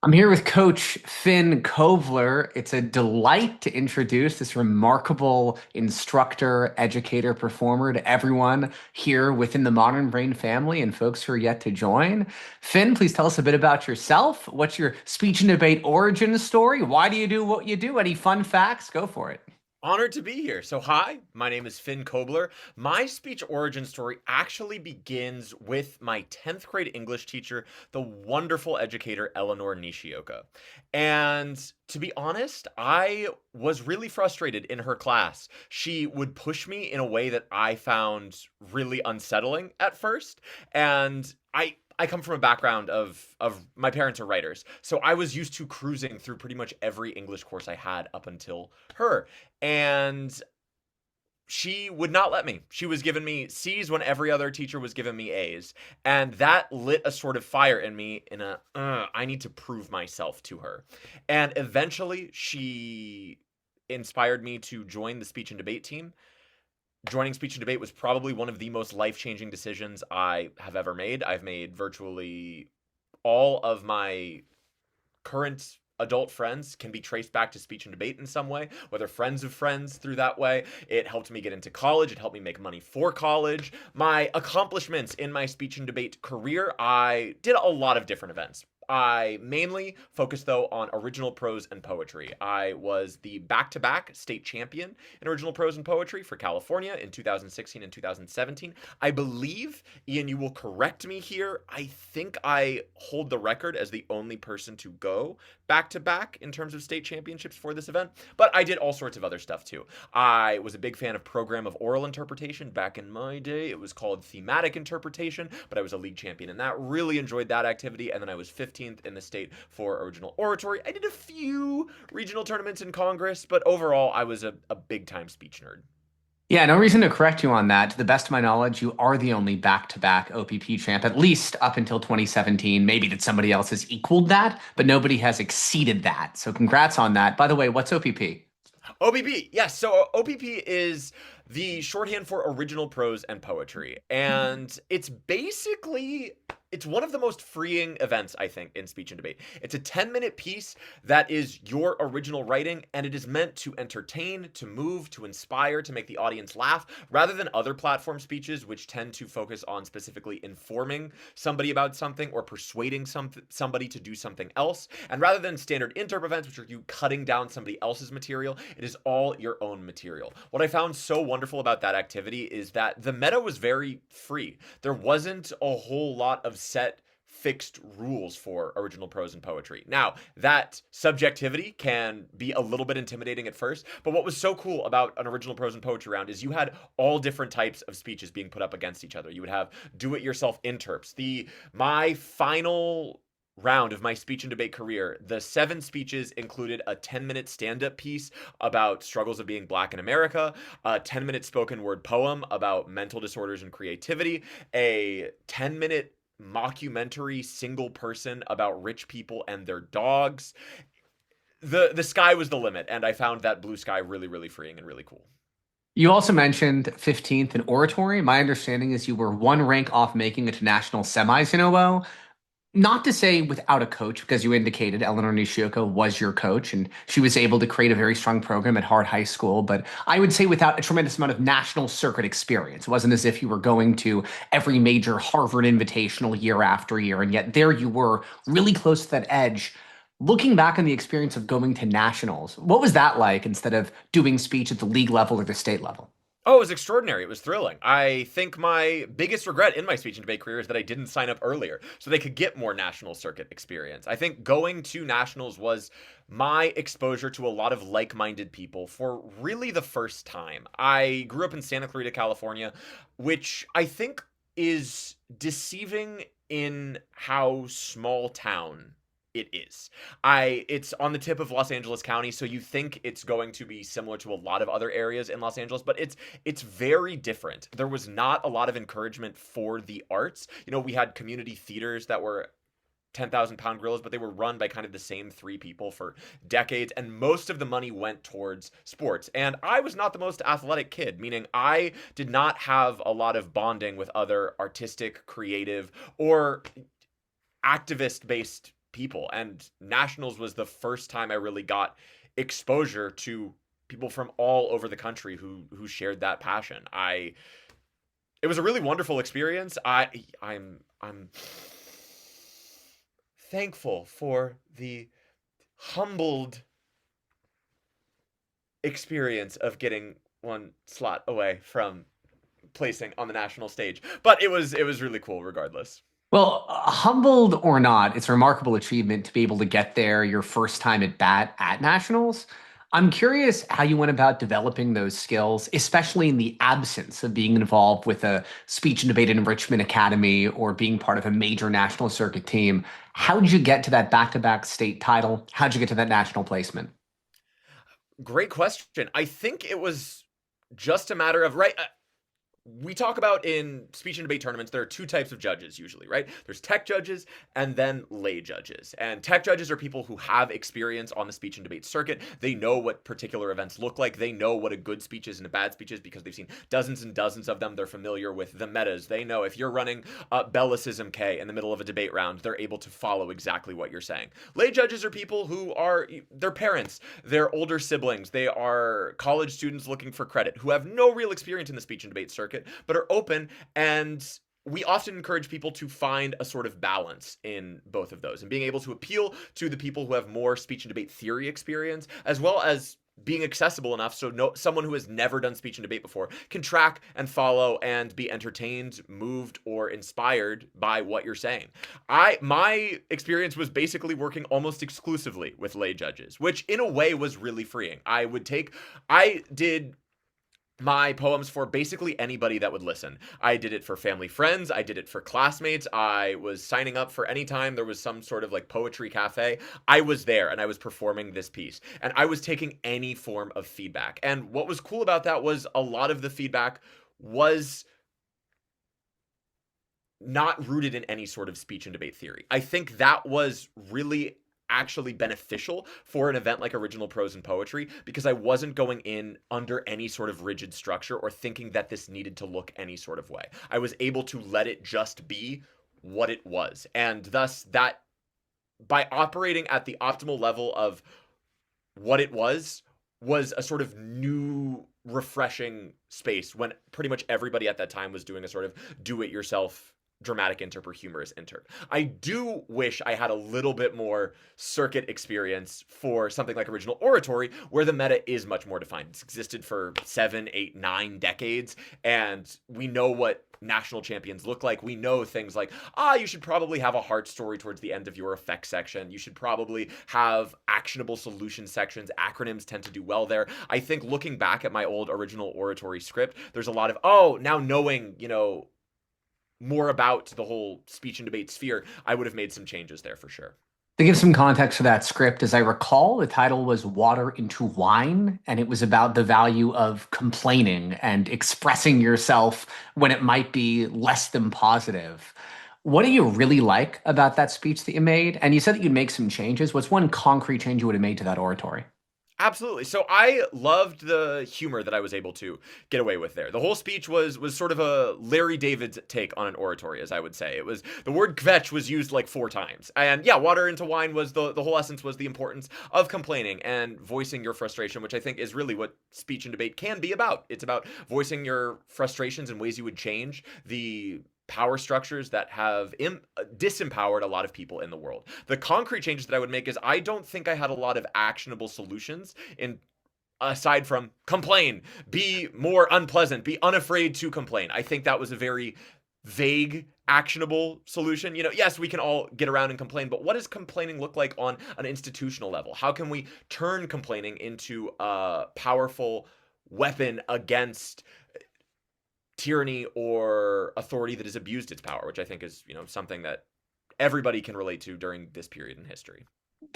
I'm here with Coach Finn Kovler. It's a delight to introduce this remarkable instructor, educator, performer to everyone here within the Modern Brain family and folks who are yet to join. Finn, please tell us a bit about yourself. What's your speech and debate origin story? Why do you do what you do? Any fun facts? Go for it. Honored to be here. So, hi, my name is Finn Kobler. My speech origin story actually begins with my 10th grade English teacher, the wonderful educator Eleanor Nishioka. And to be honest, I was really frustrated in her class. She would push me in a way that I found really unsettling at first. And I come from a background of my parents are writers. So I was used to cruising through pretty much every English course I had up until her. And she would not let me. She was giving me C's when every other teacher was giving me A's. And that lit a sort of fire in me in I need to prove myself to her. And eventually she inspired me to join the speech and debate team. Joining speech and debate was probably one of the most life-changing decisions I have ever made. I've made virtually all of my current adult friends can be traced back to speech and debate in some way, whether friends of friends through that way. It helped me get into college. It helped me make money for college. My accomplishments in my speech and debate career, I did a lot of different events. I mainly focused, though, on original prose and poetry. I was the back to back state champion in original prose and poetry for California in 2016 and 2017. I believe, Ian, you will correct me here. I think I hold the record as the only person to go back to back in terms of state championships for this event, but I did all sorts of other stuff too. I was a big fan of program of oral interpretation back in my day. It was called thematic interpretation, but I was a league champion in that. Really enjoyed that activity, and then I was 15th in the state for original oratory. I did a few regional tournaments in Congress, but overall, I was a big time speech nerd. Yeah, no reason to correct you on that. To the best of my knowledge, you are the only back-to-back OPP champ, at least up until 2017. Maybe that somebody else has equaled that, but nobody has exceeded that. So congrats on that. By the way, what's OPP? OPP, yes. So OPP is the shorthand for original prose and poetry, and it's one of the most freeing events, I think, in speech and debate. It's a 10-minute piece that is your original writing, and it is meant to entertain, to move, to inspire, to make the audience laugh, rather than other platform speeches, which tend to focus on specifically informing somebody about something or persuading somebody to do something else. And rather than standard interp events, which are you cutting down somebody else's material, it is all your own material. What I found so wonderful about that activity is that the meta was very free. There wasn't a whole lot of set fixed rules for original prose and poetry. Now, that subjectivity can be a little bit intimidating at first, but what was so cool about an original prose and poetry round is you had all different types of speeches being put up against each other. You would have do it yourself interps. The my final round of my speech and debate career, the 7 speeches included a 10-minute stand-up piece about struggles of being black in America, a 10-minute spoken word poem about mental disorders and creativity, a 10-minute mockumentary single person about rich people and their dogs. The sky was the limit, and I found that blue sky really, really freeing and really cool. You also mentioned 15th in oratory. My understanding is you were one rank off making it to national semis in OO. Not to say without a coach, because you indicated Eleanor Nishioka was your coach and she was able to create a very strong program at Hart High School. But I would say without a tremendous amount of national circuit experience. It wasn't as if you were going to every major Harvard invitational year after year. And yet there you were really close to that edge. Looking back on the experience of going to nationals, what was that like instead of doing speech at the league level or the state level? Oh, it was extraordinary. It was thrilling. I think my biggest regret in my speech and debate career is that I didn't sign up earlier so they could get more national circuit experience. I think going to nationals was my exposure to a lot of like minded people for really the first time. I grew up in Santa Clarita, California, which I think is deceiving in how small town it is. It's on the tip of Los Angeles County, so you think it's going to be similar to a lot of other areas in Los Angeles, but it's very different. There was not a lot of encouragement for the arts. You know, we had community theaters that were 10,000 pound gorillas, but they were run by kind of the same 3 people for decades, and most of the money went towards sports. And I was not the most athletic kid, meaning I did not have a lot of bonding with other artistic, creative, or activist based people. And nationals was the first time I really got exposure to people from all over the country who shared that passion. I It was a really wonderful experience. I'm thankful for the humbled experience of getting one slot away from placing on the national stage. But it was really cool regardless. Well, humbled or not, it's a remarkable achievement to be able to get there your first time at bat at nationals. I'm curious how you went about developing those skills, especially in the absence of being involved with a speech and debate enrichment academy or being part of a major national circuit team. How did you get to that back-to-back state title? How'd you get to that national placement? Great question. I think it was just a matter of right. We talk about in speech and debate tournaments, there are two types of judges usually, right? There's tech judges and then lay judges. And tech judges are people who have experience on the speech and debate circuit. They know what particular events look like. They know what a good speech is and a bad speech is because they've seen dozens and dozens of them. They're familiar with the metas. They know if you're running Bellicism K in the middle of a debate round, they're able to follow exactly what you're saying. Lay judges are people who are their parents, their older siblings. They are college students looking for credit who have no real experience in the speech and debate circuit but are open, and we often encourage people to find a sort of balance in both of those and being able to appeal to the people who have more speech and debate theory experience as well as being accessible enough so someone who has never done speech and debate before can track and follow and be entertained, moved, or inspired by what you're saying. My experience was basically working almost exclusively with lay judges, which in a way was really freeing. I did my poems for basically anybody that would listen. I did it for family friends. I did it for classmates. I was signing up for any time there was some sort of like poetry cafe. I was there and I was performing this piece. And I was taking any form of feedback. And what was cool about that was a lot of the feedback was not rooted in any sort of speech and debate theory. I think that was really actually beneficial for an event like original prose and poetry because I wasn't going in under any sort of rigid structure or thinking that this needed to look any sort of way. I was able to let it just be what it was. And thus that by operating at the optimal level of what it was a sort of new refreshing space when pretty much everybody at that time was doing a sort of do it yourself dramatic interp or humorous interp. I do wish I had a little bit more circuit experience for something like original oratory, where the meta is much more defined. It's existed for 7, 8, 9 decades, and we know what national champions look like. We know things like, you should probably have a heart story towards the end of your effects section. You should probably have actionable solution sections. Acronyms tend to do well there. I think looking back at my old original oratory script, there's a lot of, now knowing, more about the whole speech and debate sphere, I would have made some changes there for sure. To give some context for that script, as I recall, the title was Water into Wine, and it was about the value of complaining and expressing yourself when it might be less than positive. What do you really like about that speech that you made? And you said that you'd make some changes. What's one concrete change you would have made to that oratory? Absolutely. So I loved the humor that I was able to get away with there. The whole speech was sort of a Larry David's take on an oratory, as I would say. It was the word kvetch was used like 4 times. And yeah, water into wine was the whole essence was the importance of complaining and voicing your frustration, which I think is really what speech and debate can be about. It's about voicing your frustrations and ways you would change the power structures that have disempowered a lot of people in the world. The concrete changes that I would make is I don't think I had a lot of actionable solutions in aside from complain, be more unpleasant, be unafraid to complain. I think that was a very vague actionable solution. Yes, we can all get around and complain, but what does complaining look like on an institutional level? How can we turn complaining into a powerful weapon against tyranny or authority that has abused its power, which I think is, something that everybody can relate to during this period in history.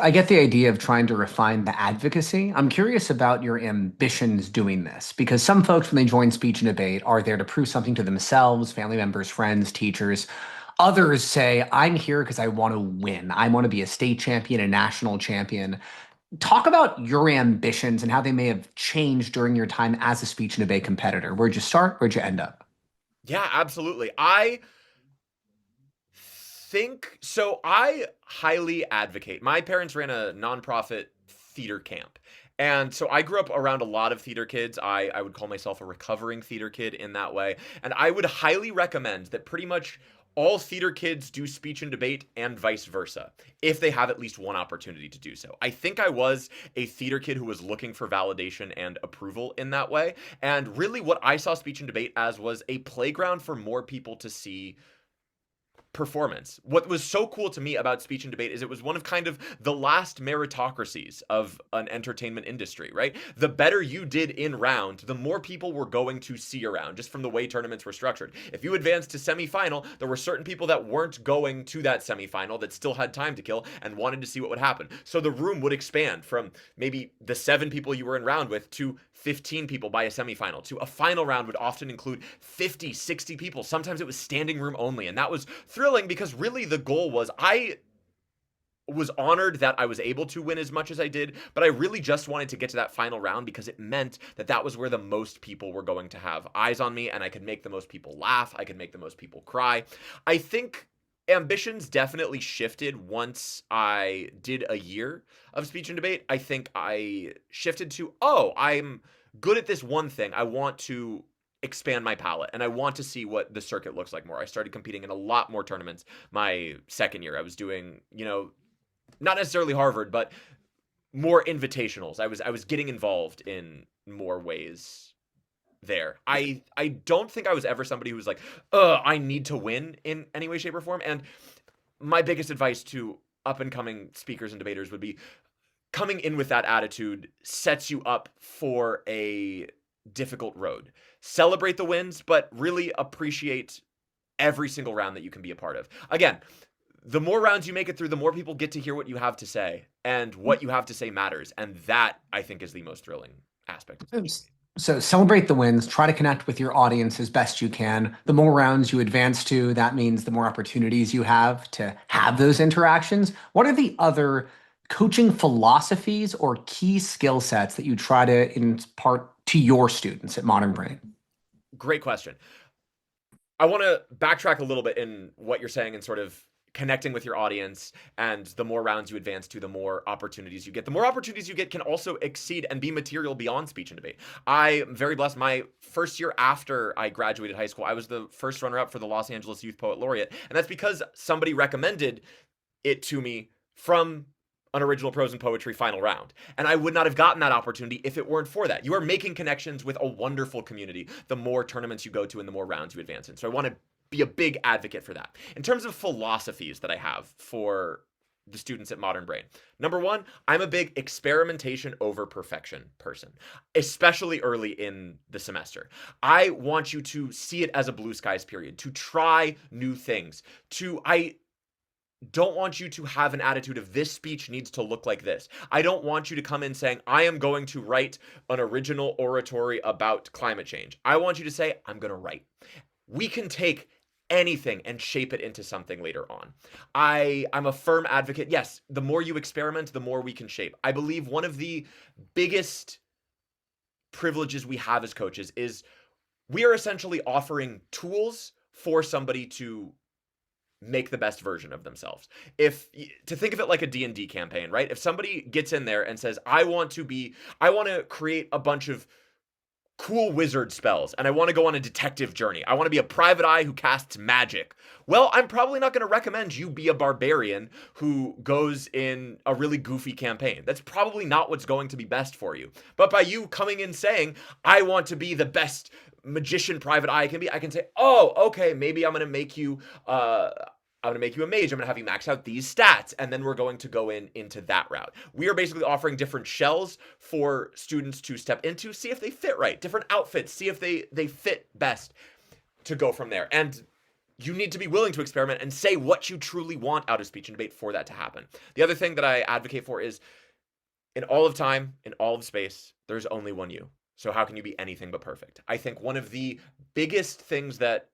I get the idea of trying to refine the advocacy. I'm curious about your ambitions doing this because some folks, when they join speech and debate, are there to prove something to themselves, family members, friends, teachers. Others say, I'm here because I want to win. I want to be a state champion, a national champion. Talk about your ambitions and how they may have changed during your time as a speech and debate competitor. Where'd you start? Where'd you end up? Yeah, absolutely. I think so. I highly advocate. My parents ran a nonprofit theater camp. And so I grew up around a lot of theater kids. I would call myself a recovering theater kid in that way. And I would highly recommend that pretty much all theater kids do speech and debate and vice versa, if they have at least one opportunity to do so. I think I was a theater kid who was looking for validation and approval in that way. And really, what I saw speech and debate as was a playground for more people to see performance. What was so cool to me about speech and debate is it was one of kind of the last meritocracies of an entertainment industry, right? The better you did in round, the more people were going to see around, just from the way tournaments were structured. If you advanced to semifinal, there were certain people that weren't going to that semifinal that still had time to kill and wanted to see what would happen. So the room would expand from maybe the 7 people you were in round with to 15 people by a semifinal, to a final round would often include 50, 60 people. Sometimes it was standing room only. And that was thrilling because really the goal was I was honored that I was able to win as much as I did, but I really just wanted to get to that final round because it meant that that was where the most people were going to have eyes on me and I could make the most people laugh. I could make the most people cry. I think ambitions definitely shifted once I did a year of speech and debate. I think I shifted to, oh, I'm good at this one thing. I want to expand my palette and I want to see what the circuit looks like more. I started competing in a lot more tournaments my second year. I was doing, not necessarily Harvard, but more invitationals. I was getting involved in more ways there. I don't think I was ever somebody who was like, I need to win in any way, shape, or form. And my biggest advice to up and coming speakers and debaters would be coming in with that attitude sets you up for a difficult road. Celebrate the wins, but really appreciate every single round that you can be a part of. Again, the more rounds you make it through, the more people get to hear what you have to say, and what you have to say matters. And that, I think, is the most thrilling aspect of speech. So celebrate the wins, try to connect with your audience as best you can. The more rounds you advance to, that means the more opportunities you have to have those interactions. What are the other coaching philosophies or key skill sets that you try to impart to your students at Modern Brain? Great question. I want to backtrack a little bit in what you're saying and sort of connecting with your audience, and the more rounds you advance to, the more opportunities you get. The more opportunities you get can also exceed and be material beyond speech and debate. I'm very blessed. My first year after I graduated high school, I was the first runner-up for the Los Angeles Youth Poet Laureate, and that's because somebody recommended it to me from an original prose and poetry final round. And I would not have gotten that opportunity if it weren't for that. You are making connections with a wonderful community the more tournaments you go to and the more rounds you advance in. So I want to be a big advocate for that. In terms of philosophies that I have for the students at Modern Brain, number one, I'm a big experimentation over perfection person, especially early in the semester. I want you to see it as a blue skies period, to try new things, I don't want you to have an attitude of this speech needs to look like this. I don't want you to come in saying, I am going to write an original oratory about climate change. I want you to say, I'm going to write. We can take anything and shape it into something later on. I'm a firm advocate. Yes, the more you experiment, the more we can shape. I believe one of the biggest privileges we have as coaches is we are essentially offering tools for somebody to make the best version of themselves. If to think of it like a D&D campaign, right? If somebody gets in there and says, I want to create a bunch of cool wizard spells and I want to go on a detective journey. I want to be a private eye who casts magic. Well, I'm probably not going to recommend you be a barbarian who goes in a really goofy campaign. That's probably not what's going to be best for you. But by you coming in saying, I want to be the best magician private eye I can be, I can say, oh, okay, maybe I'm going to make you a mage. I'm going to have you max out these stats. And then we're going to go into that route. We are basically offering different shells for students to step into, see if they fit right. Different outfits, see if they fit best to go from there. And you need to be willing to experiment and say what you truly want out of speech and debate for that to happen. The other thing that I advocate for is in all of time, in all of space, there's only one you. So how can you be anything but perfect? I think one of the biggest things that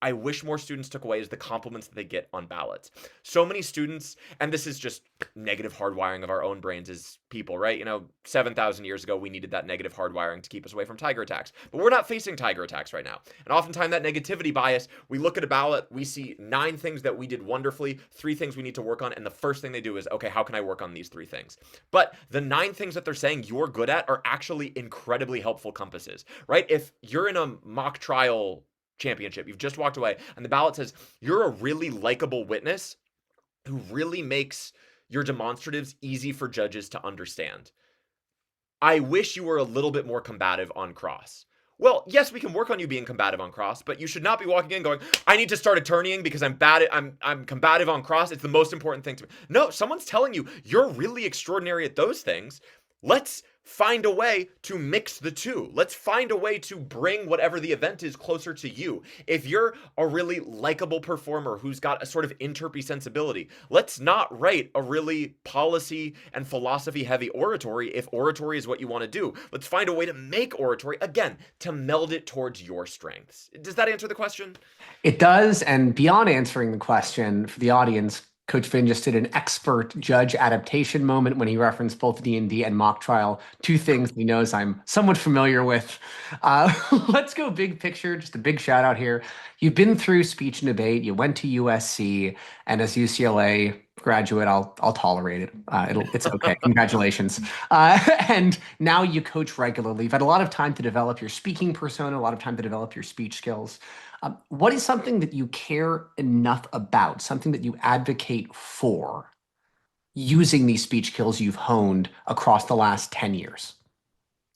I wish more students took away is the compliments that they get on ballots. So many students, and this is just negative hardwiring of our own brains as people, right? 7,000 years ago, we needed that negative hardwiring to keep us away from tiger attacks. But we're not facing tiger attacks right now. And oftentimes, that negativity bias, we look at a ballot, we see 9 things that we did wonderfully, 3 things we need to work on. And the first thing they do is, okay, how can I work on these 3 things? But the 9 things that they're saying you're good at are actually incredibly helpful compasses, right? If you're in a mock trial championship. You've just walked away, and the ballot says you're a really likable witness who really makes your demonstratives easy for judges to understand. I wish you were a little bit more combative on cross. Well, yes, we can work on you being combative on cross, but you should not be walking in going, I need to start attorneying because I'm combative on cross. It's the most important thing to me. No, someone's telling you you're really extraordinary at those things. Let's find a way to mix the two. Let's find a way to bring whatever the event is closer to you. If you're a really likable performer who's got a sort of interpy sensibility, let's not write a really policy and philosophy heavy oratory if oratory is what you want to do. Let's find a way to make oratory, again, to meld it towards your strengths. Does that answer the question? It does. And beyond answering the question for the audience, Coach Finn just did an expert judge adaptation moment when he referenced both D&D and mock trial, two things he knows I'm somewhat familiar with. Let's go big picture, just a big shout out here. You've been through speech and debate, you went to USC, and as UCLA graduate, I'll tolerate it. It's okay. Congratulations. And now you coach regularly. You've had a lot of time to develop your speaking persona, a lot of time to develop your speech skills. What is something that you care enough about, something that you advocate for using these speech skills you've honed across the last 10 years?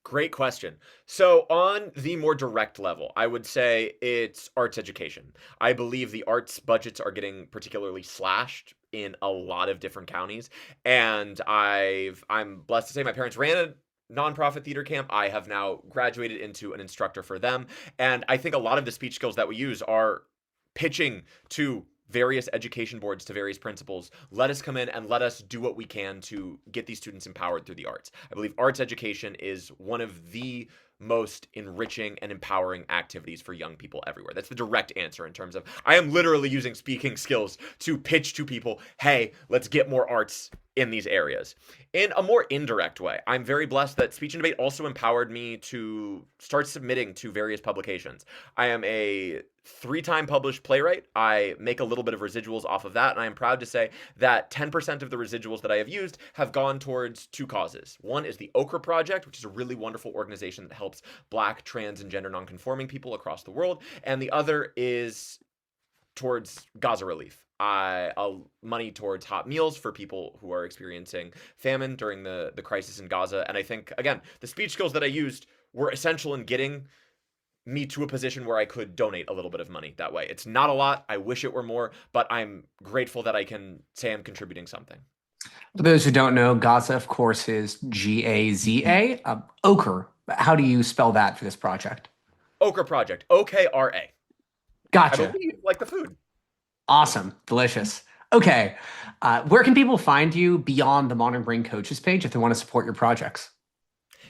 Great question. So, on the more direct level, I would say it's arts education. I believe the arts budgets are getting particularly slashed in a lot of different counties, and I'm blessed to say my parents ran a nonprofit theater camp. I have now graduated into an instructor for them, and I think a lot of the speech skills that we use are pitching to various education boards, to various principals. Let us come in and let us do what we can to get these students empowered through the arts. I believe arts education is one of the most enriching and empowering activities for young people everywhere. That's the direct answer in terms of I am literally using speaking skills to pitch to people, hey, let's get more arts in these areas. In a more indirect way, I'm very blessed that speech and debate also empowered me to start submitting to various publications. I am a 3-time published playwright. I make a little bit of residuals off of that, and I am proud to say that 10% of the residuals that I have used have gone towards 2 causes. One is the Okra Project, which is a really wonderful organization that helps Black, trans, and gender nonconforming people across the world, and the other is towards Gaza relief. Money towards hot meals for people who are experiencing famine during the crisis in Gaza. And I think, again, the speech skills that I used were essential in getting me to a position where I could donate a little bit of money that way. It's not a lot. I wish it were more, but I'm grateful that I can say I'm contributing something. For those who don't know, Gaza, of course, is Gaza. Ochre, how do you spell that for this project? Okra Project, OKRA. I Gotcha. believe like the food. Awesome. Delicious. Okay. Where can people find you beyond the Modern Brain Coaches page if they want to support your projects?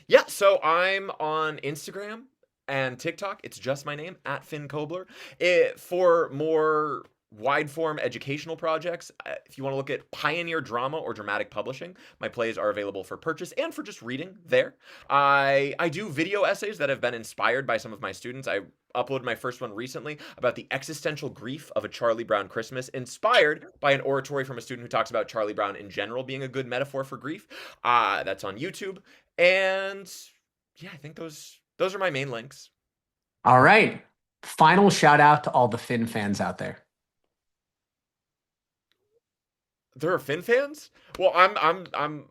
Yeah, so I'm on Instagram and TikTok. It's just my name, at Finn Kobler. For more wide form educational projects, if you want to look at pioneer drama or dramatic publishing, my plays are available for purchase and for just reading there. I do video essays that have been inspired by some of my students. I uploaded my first one recently about the existential grief of a Charlie Brown Christmas, inspired by an oratory from a student who talks about Charlie Brown in general being a good metaphor for grief. That's on YouTube. And yeah, I think those are my main links. All right. Final shout out to all the Finn fans out there. There are Finn fans? Well, I'm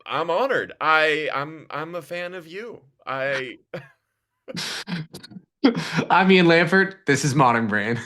honored. I'm a fan of you. I'm Ian Lampert. This is Modern Brain.